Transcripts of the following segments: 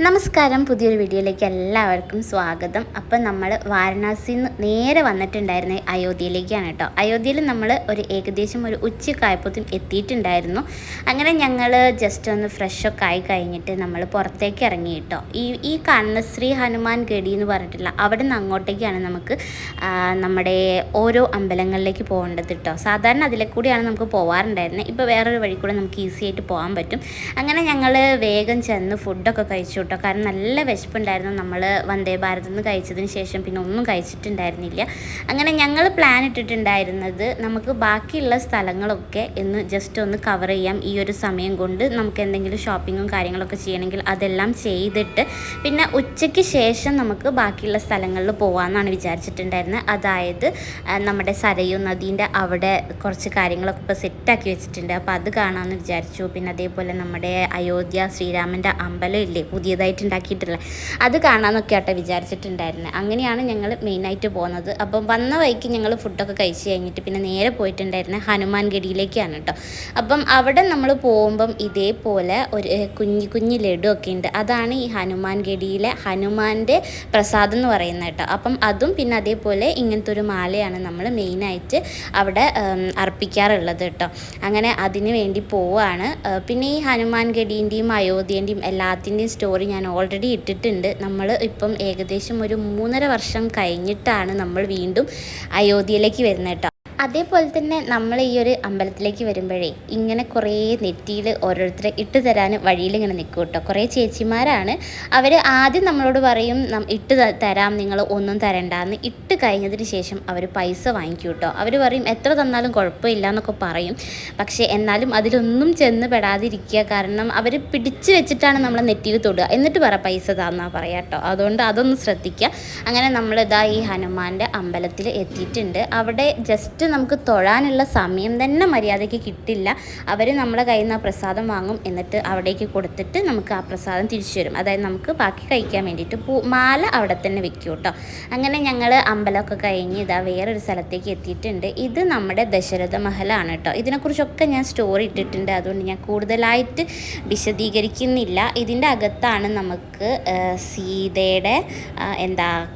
നമസ്കാരം, പുതിയൊരു വീഡിയോയിലേക്ക് എല്ലാവർക്കും സ്വാഗതം. അപ്പം നമ്മൾ വാരണാസിയിൽ നിന്ന് നേരെ വന്നിട്ടുണ്ടായിരുന്ന അയോധ്യയിലേക്കാണ് കേട്ടോ. അയോധ്യയിൽ നമ്മൾ ഏകദേശം ഒരു ഉച്ചക്കായപ്പോഴത്തേക്കും എത്തിയിട്ടുണ്ടായിരുന്നു. അങ്ങനെ ഞങ്ങൾ ജസ്റ്റ് ഒന്ന് ഫ്രഷൊക്കെ ആയി കഴിഞ്ഞിട്ട് നമ്മൾ പുറത്തേക്ക് ഇറങ്ങി കേട്ടോ. ഈ കാണുന്ന ശ്രീ ഹനുമാൻ ഗഡി എന്ന് പറഞ്ഞിട്ടില്ല, അവിടെ നിന്ന് അങ്ങോട്ടേക്കാണ് നമുക്ക് നമ്മുടെ ഓരോ അമ്പലങ്ങളിലേക്ക് പോകേണ്ടത് കേട്ടോ. സാധാരണ അതിലെ കൂടിയാണ് നമുക്ക് പോകാറുണ്ടായിരുന്നത്. ഇപ്പോൾ വേറൊരു വഴി കൂടെ നമുക്ക് ഈസി ആയിട്ട് പോകാൻ പറ്റും. അങ്ങനെ ഞങ്ങൾ വേഗം ചെന്ന് ഫുഡൊക്കെ കഴിച്ചു കേട്ടോ. കാരണം നല്ല വിശപ്പുണ്ടായിരുന്നു. നമ്മൾ വന്ദേ ഭാരതിൽ നിന്ന് കഴിച്ചതിന് ശേഷം പിന്നെ ഒന്നും കഴിച്ചിട്ടുണ്ടായിരുന്നില്ല. അങ്ങനെ ഞങ്ങൾ പ്ലാൻ ഇട്ടിട്ടുണ്ടായിരുന്നത് നമുക്ക് ബാക്കിയുള്ള സ്ഥലങ്ങളൊക്കെ ജസ്റ്റ് ഒന്ന് കവർ ചെയ്യാം. ഈ ഒരു സമയം കൊണ്ട് നമുക്ക് എന്തെങ്കിലും ഷോപ്പിങ്ങും കാര്യങ്ങളൊക്കെ ചെയ്യണമെങ്കിൽ അതെല്ലാം ചെയ്തിട്ട് പിന്നെ ഉച്ചയ്ക്ക് ശേഷം നമുക്ക് ബാക്കിയുള്ള സ്ഥലങ്ങളിൽ പോകാമെന്നാണ് വിചാരിച്ചിട്ടുണ്ടായിരുന്നത്. അതായത് നമ്മുടെ സരയൂ നദീൻ്റെ അവിടെ കുറച്ച് കാര്യങ്ങളൊക്കെ ഇപ്പോൾ സെറ്റാക്കി വെച്ചിട്ടുണ്ട്. അപ്പോൾ അത് കാണാമെന്ന് വിചാരിച്ചു. പിന്നെ അതേപോലെ നമ്മുടെ അയോധ്യ ശ്രീരാമൻ്റെ അമ്പലം ഇല്ലേ, പുതിയതായിട്ട് ഉണ്ടാക്കിയിട്ടുള്ള, അത് കാണാമെന്നൊക്കെ ആട്ടെ വിചാരിച്ചിട്ടുണ്ടായിരുന്നത്. അങ്ങനെയാണ് ഞങ്ങൾ മെയിനായിട്ട് പോകുന്നത്. അപ്പം വന്ന വഴിക്ക് ഞങ്ങൾ ഫുഡൊക്കെ കഴിച്ച് കഴിഞ്ഞിട്ട് പിന്നെ നേരെ പോയിട്ടുണ്ടായിരുന്നത് ഹനുമാൻ ഗഡിയിലേക്കാണ് കേട്ടോ. അപ്പം അവിടെ നമ്മൾ പോകുമ്പം ഇതേപോലെ ഒരു കുഞ്ഞു ലഡു ഒക്കെ ഉണ്ട്. അതാണ് ഈ ഹനുമാൻ ഗഡിയിലെ ഹനുമാൻ്റെ പ്രസാദം എന്ന് പറയുന്നത് കേട്ടോ. അപ്പം അതും പിന്നെ അതേപോലെ ഇങ്ങനത്തെ ഒരു മാലയാണ് നമ്മൾ മെയിനായിട്ട് അവിടെ അർപ്പിക്കാറുള്ളത് കേട്ടോ. അങ്ങനെ അതിന് വേണ്ടി പോവുകയാണ്. പിന്നെ ഈ ഹനുമാൻ ഗഡീൻ്റെയും അയോധ്യേൻ്റെയും എല്ലാത്തിൻ്റെയും സ്റ്റോറി ഞാൻ ഓൾറെഡി ഇട്ടിട്ടുണ്ട്. നമ്മൾ ഇപ്പം ഏകദേശം ഒരു 3.5 വർഷം കഴിഞ്ഞിട്ടാണ് നമ്മൾ വീണ്ടും അയോധ്യയിലേക്ക് വരുന്നത് കേട്ടോ. അതേപോലെ തന്നെ നമ്മൾ ഈ ഒരു അമ്പലത്തിലേക്ക് വരുമ്പോഴേ ഇങ്ങനെ കുറേ നെറ്റിയിൽ ഓരോരുത്തരെ ഇട്ട് തരാൻ വഴിയിൽ ഇങ്ങനെ നിൽക്കും കേട്ടോ. കുറേ ചേച്ചിമാരാണ്. അവർ ആദ്യം നമ്മളോട് പറയും ഇട്ട് തരാം, നിങ്ങൾ ഒന്നും തരണ്ടെന്ന്. ഇട്ട് കഴിഞ്ഞതിന് ശേഷം അവർ പൈസ വാങ്ങിക്കും കേട്ടോ. അവർ പറയും എത്ര തന്നാലും കുഴപ്പമില്ല എന്നൊക്കെ പറയും. പക്ഷേ എന്നാലും അതിലൊന്നും ചെന്ന് പെടാതിരിക്കുക. കാരണം അവർ പിടിച്ച് വെച്ചിട്ടാണ് നമ്മളെ നെറ്റിയിൽ തൊടുക. എന്നിട്ട് പൈസ തന്നാ പറയാം കേട്ടോ. അതുകൊണ്ട് അതൊന്ന് ശ്രദ്ധിക്കുക. അങ്ങനെ നമ്മളിതാ ഈ ഹനുമാൻ്റെ അമ്പലത്തിൽ എത്തിയിട്ടുണ്ട്. അവിടെ ജസ്റ്റ് നമുക്ക് തൊഴാനുള്ള സമയം തന്നെ മര്യാദയ്ക്ക് കിട്ടില്ല. അവർ നമ്മളെ കയ്യിൽ നിന്ന് ആ പ്രസാദം വാങ്ങും, എന്നിട്ട് അവിടേക്ക് കൊടുത്തിട്ട് നമുക്ക് ആ പ്രസാദം തിരിച്ചു തരും. അതായത് നമുക്ക് ബാക്കി കഴിക്കാൻ വേണ്ടിയിട്ട് മാല അവിടെ തന്നെ വെക്കും കേട്ടോ. അങ്ങനെ ഞങ്ങൾ അമ്പലമൊക്കെ കഴിഞ്ഞ് ഇതാ വേറൊരു സ്ഥലത്തേക്ക് എത്തിയിട്ടുണ്ട്. ഇത് നമ്മുടെ ദശരഥ മഹലാണ് കേട്ടോ. ഇതിനെക്കുറിച്ചൊക്കെ ഞാൻ സ്റ്റോറി ഇട്ടിട്ടുണ്ട്. അതുകൊണ്ട് ഞാൻ കൂടുതലായിട്ട് വിശദീകരിക്കുന്നില്ല. ഇതിൻ്റെ അകത്താണ് നമുക്ക് സീതയുടെ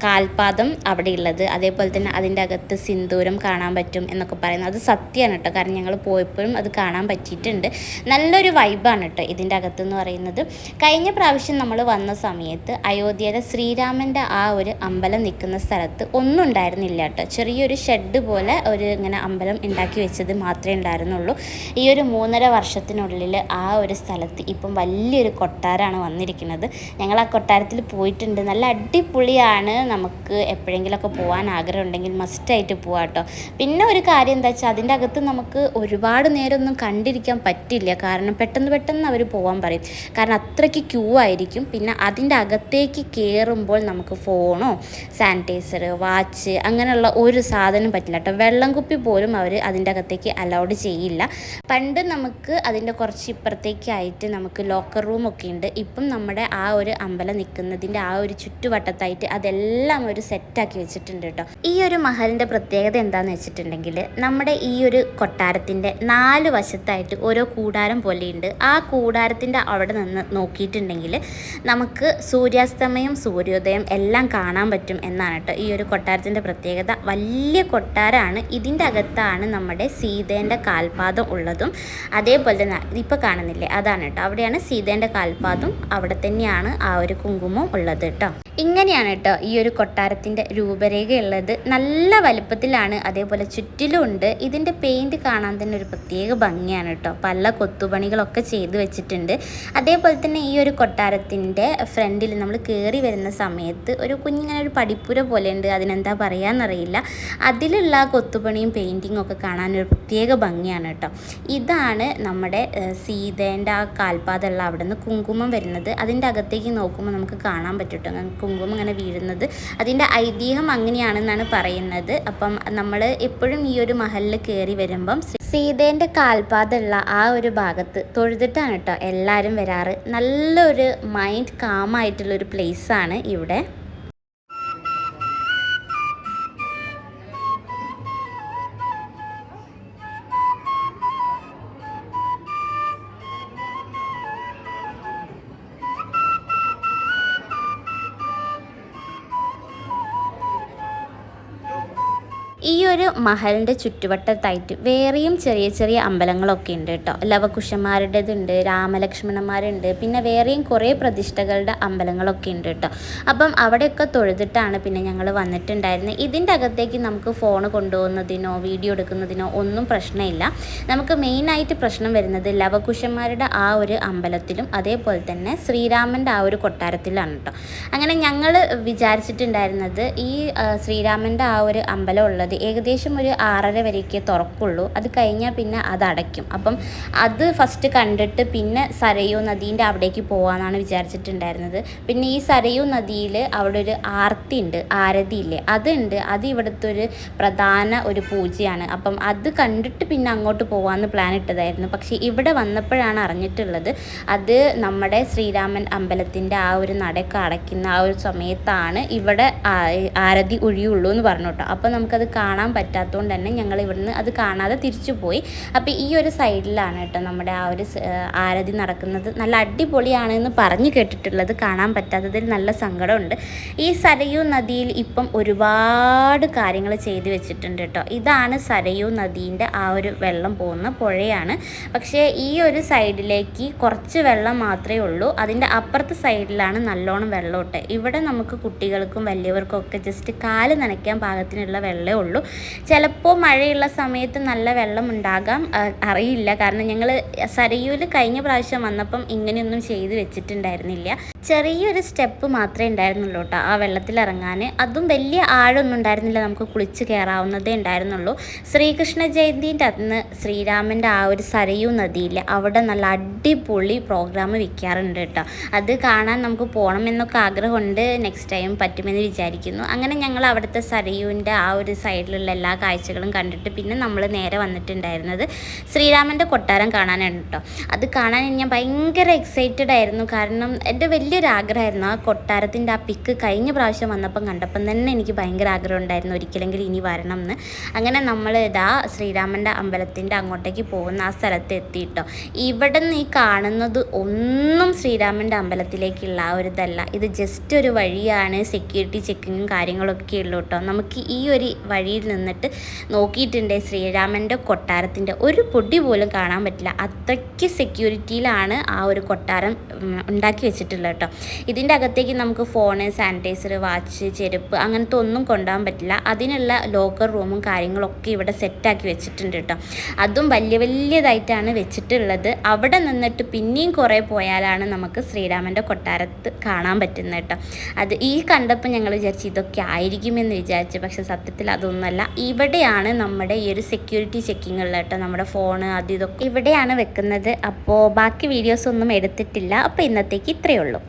കാൽപാദം അവിടെ ഉള്ളത്. അതേപോലെ തന്നെ അതിൻ്റെ അകത്ത് സിന്ദൂരം കാണാൻ പറ്റും എന്നൊക്കെ പറയുന്നത് അത് സത്യമാണ് കേട്ടോ. കാരണം ഞങ്ങൾ പോയപ്പോഴും അത് കാണാൻ പറ്റിയിട്ടുണ്ട്. നല്ലൊരു വൈബാണ് കേട്ടോ ഇതിൻ്റെ അകത്തെന്ന് പറയുന്നത്. കഴിഞ്ഞ പ്രാവശ്യം നമ്മൾ വന്ന സമയത്ത് അയോധ്യയിലെ ശ്രീരാമൻ്റെ ആ ഒരു അമ്പലം നിൽക്കുന്ന സ്ഥലത്ത് ഒന്നും ഉണ്ടായിരുന്നില്ല കേട്ടോ. ചെറിയൊരു ഷെഡ് പോലെ ഇങ്ങനെ അമ്പലം ഉണ്ടാക്കി വെച്ചത് മാത്രമേ ഉണ്ടായിരുന്നുള്ളൂ. ഈ ഒരു 3.5 വർഷത്തിനുള്ളിൽ ആ ഒരു സ്ഥലത്ത് ഇപ്പം വലിയൊരു കൊട്ടാരമാണ് വന്നിരിക്കുന്നത്. ഞങ്ങൾ ആ കൊട്ടാരത്തിൽ പോയിട്ടുണ്ട്. നല്ല അടിപൊളിയാണ്. നമുക്ക് എപ്പോഴെങ്കിലുമൊക്കെ പോകാൻ ആഗ്രഹം ഉണ്ടെങ്കിൽ മസ്റ്റായിട്ട് പോവാം കേട്ടോ. പിന്നെ ഒരു കാര്യം എന്താ വെച്ചാൽ അതിൻ്റെ അകത്ത് നമുക്ക് ഒരുപാട് നേരമൊന്നും കണ്ടിരിക്കാൻ പറ്റില്ല. കാരണം പെട്ടെന്ന് അവർ പോകാൻ പറയും. കാരണം അത്രയ്ക്ക് ക്യൂ ആയിരിക്കും. പിന്നെ അതിൻ്റെ അകത്തേക്ക് കയറുമ്പോൾ നമുക്ക് ഫോണോ സാനിറ്റൈസർ വാച്ച് അങ്ങനെയുള്ള ഒരു സാധനം പറ്റില്ല കേട്ടോ. വെള്ളം കുപ്പി പോലും അവർ അതിൻ്റെ അകത്തേക്ക് അലൗഡ് ചെയ്യില്ല. പണ്ട് നമുക്ക് അതിൻ്റെ കുറച്ച് ഇപ്പുറത്തേക്കായിട്ട് നമുക്ക് ലോക്കർ റൂമൊക്കെ ഉണ്ട്. ഇപ്പം നമ്മുടെ ആ ഒരു അമ്പലം നിൽക്കുന്നതിൻ്റെ ആ ഒരു ചുറ്റുവട്ടത്തായിട്ട് അതെല്ലാം ഒരു സെറ്റാക്കി വെച്ചിട്ടുണ്ട് കേട്ടോ. ഈ ഒരു മഹലിൻ്റെ പ്രത്യേകത എന്താണെന്ന് വെച്ചിട്ടുണ്ടെങ്കിൽ നമ്മുടെ ഈ ഒരു കൊട്ടാരത്തിൻ്റെ 4 വശത്തായിട്ട് ഓരോ കൂടാരം പോലെയുണ്ട്. ആ കൂടാരത്തിൻ്റെ അവിടെ നിന്ന് നോക്കിയിട്ടുണ്ടെങ്കിൽ നമുക്ക് സൂര്യാസ്തമയം സൂര്യോദയം എല്ലാം കാണാൻ പറ്റും എന്നാണ് കേട്ടോ ഈ ഒരു കൊട്ടാരത്തിൻ്റെ പ്രത്യേകത. വലിയ കൊട്ടാരമാണ്. ഇതിൻ്റെ അകത്താണ് നമ്മുടെ സീതേൻ്റെ കാൽപാദം ഉള്ളതും. അതേപോലെ തന്നെ ഇപ്പോൾ കാണുന്നില്ലേ, അതാണ് കേട്ടോ. അവിടെയാണ് സീതേൻ്റെ കാൽപാദം. അവിടെ തന്നെയാണ് ആ ഒരു കുങ്കുമം ഉള്ളത് കേട്ടോ. ഇങ്ങനെയാണ് കേട്ടോ ഈ ഒരു കൊട്ടാരത്തിൻ്റെ രൂപരേഖയുള്ളത്. നല്ല വലുപ്പത്തിലാണ്. അതേപോലെ ചുറ്റിലും ഉണ്ട്. ഇതിൻ്റെ പെയിൻറ്റ് കാണാൻ തന്നെ ഒരു പ്രത്യേക ഭംഗിയാണ് കേട്ടോ. പല കൊത്തുപണികളൊക്കെ ചെയ്ത് വെച്ചിട്ടുണ്ട്. അതേപോലെ തന്നെ ഈ ഒരു കൊട്ടാരത്തിൻ്റെ ഫ്രണ്ടിൽ നമ്മൾ കയറി വരുന്ന സമയത്ത് കുഞ്ഞിങ്ങനെ ഒരു പടിപ്പുര പോലെ ഉണ്ട്. അതിനെന്താ പറയാന്നറിയില്ല. അതിലുള്ള കൊത്തുപണിയും പെയിൻറ്റിങ്ങും ഒക്കെ കാണാൻ ഒരു പ്രത്യേക ഭംഗിയാണ് കേട്ടോ. ഇതാണ് നമ്മുടെ സീതേൻ്റെ ആ കാൽപാദമുള്ള അവിടെ നിന്ന് കുങ്കുമം വരുന്നത്. അതിൻ്റെ അകത്തേക്ക് നോക്കുമ്പോൾ നമുക്ക് കാണാൻ പറ്റും കേട്ടോ കുങ്കുമം ഇങ്ങനെ വീഴുന്നത്. അതിൻ്റെ ഐതിഹ്യം അങ്ങനെയാണെന്നാണ് പറയുന്നത്. അപ്പം നമ്മൾ എപ്പോഴും ഈ ഒരു മഹലിൽ കയറി വരുമ്പം സീതേൻ്റെ കാൽപാദമുള്ള ആ ഒരു ഭാഗത്ത് തൊഴുതിട്ടാണ് കേട്ടോ എല്ലാവരും വരാറ്. നല്ലൊരു മൈൻഡ് കാമായിട്ടുള്ളൊരു പ്ലേസാണ് ഇവിടെ. ഈ ഒരു മഹലിൻ്റെ ചുറ്റുവട്ടത്തായിട്ട് വേറെയും ചെറിയ ചെറിയ അമ്പലങ്ങളൊക്കെ ഉണ്ട് കേട്ടോ. ലവകുശന്മാരുടേതുണ്ട്, രാമലക്ഷ്മണന്മാരുണ്ട്, പിന്നെ വേറെയും കുറേ പ്രതിഷ്ഠകളുടെ അമ്പലങ്ങളൊക്കെ ഉണ്ട് കേട്ടോ. അപ്പം അവിടെയൊക്കെ തൊഴുതിട്ടാണ് പിന്നെ ഞങ്ങൾ വന്നിട്ടുണ്ടായിരുന്നത്. ഇതിൻ്റെ അകത്തേക്ക് നമുക്ക് ഫോൺ കൊണ്ടുപോകുന്നതിനോ വീഡിയോ എടുക്കുന്നതിനോ ഒന്നും പ്രശ്നമില്ല. നമുക്ക് മെയിനായിട്ട് പ്രശ്നം വരുന്നത് ലവകുശന്മാരുടെ ആ ഒരു അമ്പലത്തിലും അതേപോലെ തന്നെ ശ്രീരാമൻ്റെ ആ ഒരു കൊട്ടാരത്തിലാണ് കേട്ടോ. അങ്ങനെ ഞങ്ങൾ വിചാരിച്ചിട്ടുണ്ടായിരുന്നത് ഈ ശ്രീരാമൻ്റെ ആ ഒരു അമ്പലം ഉള്ളത് ഏകദേശം ഒരു 6:30 വരെയൊക്കെ തുറക്കുള്ളൂ. അത് കഴിഞ്ഞാൽ പിന്നെ അത് അടയ്ക്കും. അപ്പം അത് ഫസ്റ്റ് കണ്ടിട്ട് പിന്നെ സരയൂ നദീൻ്റെ അവിടേക്ക് പോകാമെന്നാണ് വിചാരിച്ചിട്ടുണ്ടായിരുന്നത്. പിന്നെ ഈ സരയൂ നദിയിൽ അവിടെ ഒരു ആർത്തി ഉണ്ട്, ആരതിയില്ലേ, അതുണ്ട്. അത് ഇവിടുത്തെ ഒരു പ്രധാന ഒരു പൂജയാണ്. അപ്പം അത് കണ്ടിട്ട് പിന്നെ അങ്ങോട്ട് പോകാമെന്ന് പ്ലാൻ ഇട്ടതായിരുന്നു. പക്ഷേ ഇവിടെ വന്നപ്പോഴാണ് അറിഞ്ഞിട്ടുള്ളത് അത് നമ്മുടെ ശ്രീരാമൻ അമ്പലത്തിൻ്റെ ആ ഒരു നടയൊക്കെ അടയ്ക്കുന്ന ആ ഒരു സമയത്താണ് ഇവിടെ ആരതി ഒഴിയുള്ളൂ എന്ന് പറഞ്ഞു കേട്ടോ. അപ്പോൾ നമുക്കത് കാണാൻ പറ്റാത്തതുകൊണ്ട് തന്നെ ഞങ്ങൾ ഇവിടുന്ന് അത് കാണാതെ തിരിച്ചു പോയി. അപ്പോൾ ഈ ഒരു സൈഡിലാണ് കേട്ടോ നമ്മുടെ ആ ഒരു ആരതി നടക്കുന്നത്. നല്ല അടിപൊളിയാണെന്ന് പറഞ്ഞു കേട്ടിട്ടുള്ളത്, കാണാൻ പറ്റാത്തതിൽ നല്ല സങ്കടമുണ്ട്. ഈ സരയൂ നദിയിൽ ഇപ്പം ഒരുപാട് കാര്യങ്ങൾ ചെയ്തു വെച്ചിട്ടുണ്ട് കേട്ടോ. ഇതാണ് സരയൂ നദീൻ്റെ ആ ഒരു വെള്ളം പോകുന്ന പുഴയാണ്. പക്ഷേ ഈ ഒരു സൈഡിലേക്ക് കുറച്ച് വെള്ളം മാത്രമേ ഉള്ളൂ. അതിൻ്റെ അപ്പുറത്തെ സൈഡിലാണ് നല്ലോണം വെള്ളമോട്ടെ. ഇവിടെ നമുക്ക് കുട്ടികൾക്കും വലിയവർക്കും ഒക്കെ ജസ്റ്റ് കാല് നനയ്ക്കാൻ പാകത്തിനുള്ള വെള്ളമേ ഉള്ളൂ. ചിലപ്പോൾ മഴയുള്ള സമയത്ത് നല്ല വെള്ളം ഉണ്ടാകാം, അറിയില്ല. കാരണം ഞങ്ങൾ സരയൂൽ കഴിഞ്ഞ പ്രാവശ്യം വന്നപ്പം ഇങ്ങനെയൊന്നും ചെയ്ത് വെച്ചിട്ടുണ്ടായിരുന്നില്ല. ചെറിയൊരു സ്റ്റെപ്പ് മാത്രമേ ഉണ്ടായിരുന്നുള്ളൂ കേട്ടോ ആ വെള്ളത്തിൽ ഇറങ്ങാൻ. അതും വലിയ ആഴമൊന്നും ഉണ്ടായിരുന്നില്ല, നമുക്ക് കുളിച്ച് കയറാവുന്നതേ ഉണ്ടായിരുന്നുള്ളൂ. ശ്രീകൃഷ്ണ ജയന്തിൻ്റെ അന്ന് ശ്രീരാമൻ്റെ ആ ഒരു സരയൂ നദിയിൽ അവിടെ നല്ല അടിപൊളി പ്രോഗ്രാം വയ്ക്കാറുണ്ട് കേട്ടോ. അത് കാണാൻ നമുക്ക് പോകണമെന്നൊക്കെ ആഗ്രഹമുണ്ട്. നെക്സ്റ്റ് ടൈം പറ്റുമെന്ന് വിചാരിക്കുന്നു. അങ്ങനെ ഞങ്ങൾ അവിടുത്തെ സരയൂവിൻ്റെ ആ ഒരു സൈഡിലുള്ള എല്ലാ കാഴ്ചകളും കണ്ടിട്ട് പിന്നെ നമ്മൾ നേരെ വന്നിട്ടുണ്ടായിരുന്നത് ശ്രീരാമൻ്റെ കൊട്ടാരം കാണാനാണ് കേട്ടോ. അത് കാണാൻ ഞാൻ ഭയങ്കര എക്സൈറ്റഡ് ആയിരുന്നു. കാരണം എൻ്റെ വലിയൊരാഗ്രഹമായിരുന്നു ആ കൊട്ടാരത്തിൻ്റെ ആ പിക്ക് കഴിഞ്ഞ പ്രാവശ്യം വന്നപ്പം കണ്ടപ്പം തന്നെ എനിക്ക് ഭയങ്കര ആഗ്രഹം ഉണ്ടായിരുന്നു ഒരിക്കലെങ്കിലും ഇനി വരണം എന്ന്. അങ്ങനെ നമ്മൾ ഇതാ ശ്രീരാമൻ്റെ അമ്പലത്തിൻ്റെ അങ്ങോട്ടേക്ക് പോകുന്ന ആ സ്ഥലത്ത് എത്തിയിട്ടോ. ഇവിടെ നിന്ന് ഈ കാണുന്നത് ഒന്നും ശ്രീരാമൻ്റെ അമ്പലത്തിലേക്കുള്ള ആ ഒരു ഇതല്ല. ഇത് ജസ്റ്റ് ഒരു വഴിയാണ്, സെക്യൂരിറ്റി ചെക്കിങ്ങും കാര്യങ്ങളൊക്കെ ഉള്ളൂ കേട്ടോ. നമുക്ക് ഈ ഒരു വഴിയിൽ നിന്നിട്ട് നോക്കിയിട്ടുണ്ട് ശ്രീരാമൻ്റെ കൊട്ടാരത്തിൻ്റെ ഒരു പൊടി പോലും കാണാൻ പറ്റില്ല. അത്രയ്ക്ക് സെക്യൂരിറ്റിയിലാണ് ആ ഒരു കൊട്ടാരം ഉണ്ടാക്കി വെച്ചിട്ടുള്ളത് കേട്ടോ. ഇതിൻ്റെ അകത്തേക്ക് നമുക്ക് ഫോണ്, സാനിറ്റൈസർ, വാച്ച്, ചെരുപ്പ് അങ്ങനത്തെ ഒന്നും കൊണ്ടുപോകാൻ പറ്റില്ല. അതിനുള്ള ലോക്കർ റൂമും കാര്യങ്ങളൊക്കെ ഇവിടെ സെറ്റാക്കി വെച്ചിട്ടുണ്ട് കേട്ടോ. അതും വലിയ വലിയതായിട്ടാണ് വെച്ചിട്ടുള്ളത്. അവിടെ നിന്നിട്ട് പിന്നെയും കുറേ പോയാലാണ് നമുക്ക് ശ്രീരാമൻ്റെ കൊട്ടാരത്ത് കാണാൻ പറ്റുന്നത് കേട്ടോ. അത് ഈ കണ്ടപ്പോൾ ഞങ്ങൾ വിചാരിച്ചു ഇതൊക്കെ ആയിരിക്കുമെന്ന് വിചാരിച്ചു. പക്ഷെ സത്യത്തിൽ അതൊന്നുമല്ല. ഇവിടെയാണ് നമ്മുടെ ഈ ഒരു സെക്യൂരിറ്റി ചെക്കിങ് ഉള്ളത് കേട്ടോ. നമ്മുടെ ഫോണ് അത് ഇതൊക്കെ ഇവിടെയാണ് വെക്കുന്നത്. അപ്പോൾ ബാക്കി വീഡിയോസ് ഒന്നും എടുത്തിട്ടില്ല. അപ്പോൾ ഇന്നത്തേക്ക് ഇത്രയേ ഉള്ളൂ.